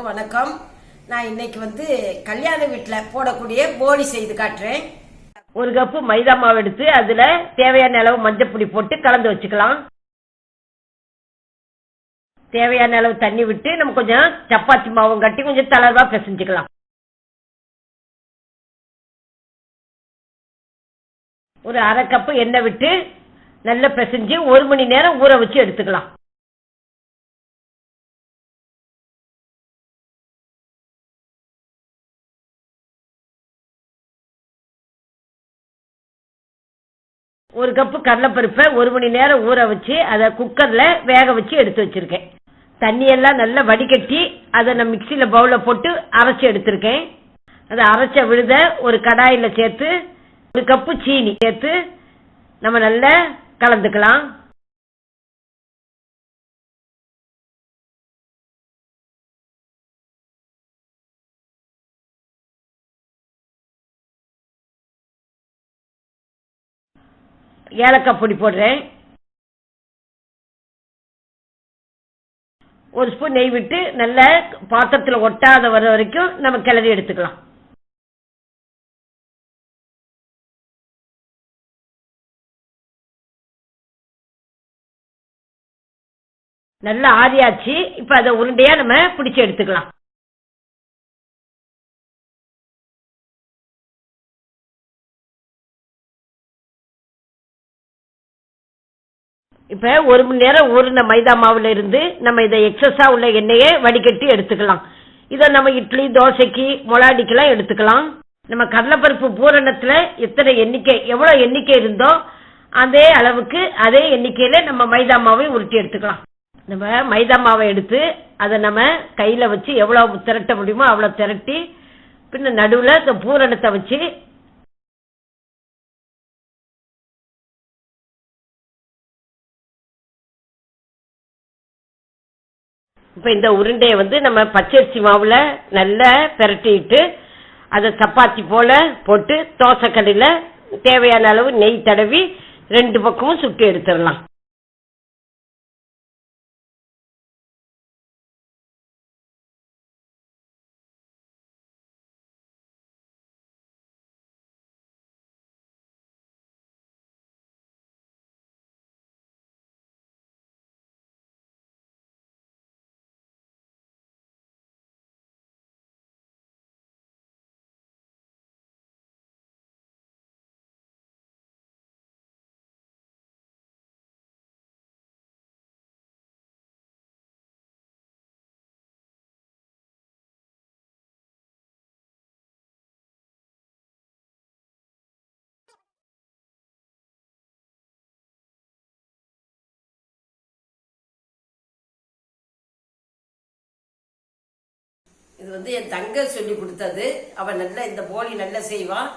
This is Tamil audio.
எல்லாருக்கும் வணக்கம். நான் இன்னைக்கு கல்யாண வீட்டில் போடக்கூடிய போலி செய்து காட்டுறேன். ஒரு கப்பு மைதா மாவு எடுத்து அதுல தேவையான அளவு மஞ்சப்பொடி போட்டு கலந்து வச்சுக்கலாம். தேவையான அளவு தண்ணி விட்டு நம்ம கொஞ்சம் சப்பாத்தி மாவும் கட்டி கொஞ்சம் தளர்வா பிசைஞ்சுக்கலாம். ஒரு அரை கப்பு எண்ணெய் விட்டு நல்லா பிசைஞ்சு 1 மணி நேரம் ஊற வச்சு எடுத்துக்கலாம். ஒரு கப்பு கடலைப்பருப்பை 1 மணி நேரம் ஊற வச்சு அதை குக்கர்ல வேக வச்சு எடுத்து வச்சிருக்கேன். தண்ணியெல்லாம் நல்லா வடிகட்டி அதை நான் மிக்சியில பவுல போட்டு அரைச்சி எடுத்திருக்கேன். அதை அரைச்ச விழுத ஒரு கடாயில சேர்த்து 1 கப்பு சீனி சேர்த்து நம்ம நல்லா கலந்துக்கலாம். ஏலக்காய் பொடி போடுறேன். 1 ஸ்பூன் நெய் விட்டு நல்ல பாத்திரத்தில் ஒட்டாத வர வரைக்கும் நம்ம கிளறி எடுத்துக்கலாம். நல்லா ஆறியாச்சு. இப்ப அதை உருண்டையா நம்ம பிடிச்சு எடுத்துக்கலாம். இப்ப 1 மணி நேரம் ஊறின மைதா மாவுல இருந்து நம்ம இதை எக்ஸஸா உள்ள எண்ணெயை வடிகட்டி எடுத்துக்கலாம். இதை நம்ம இட்லி தோசைக்கு மொளாடிக்கெல்லாம் எடுத்துக்கலாம். நம்ம கடலைப்பருப்பு பூரணத்துல எத்தனை எண்ணிக்கை எவ்வளவு எண்ணிக்கை இருந்தோ அதே அளவுக்கு அதே எண்ணிக்கையில நம்ம மைதா மாவை உருட்டி எடுத்துக்கலாம். நம்ம மைதா மாவை எடுத்து அதை நம்ம கையில வச்சு எவ்வளவு திரட்ட முடியுமோ அவ்வளவு திரட்டி பின்ன நடுவுல இந்த பூரணத்தை வச்சு இப்ப இந்த உருண்டையை நம்ம பச்சரிசி மாவுல நல்லா பிரட்டிட்டு அதை சப்பாத்தி போல போட்டு தோசைக்கல்லில் தேவையான அளவு நெய் தடவி 2 பக்கமும் சுட்டு எடுத்துடலாம். இது என் தங்க சொல்லி கொடுத்தது. அவன் நல்லா இந்த போலி நல்லா செய்வான்.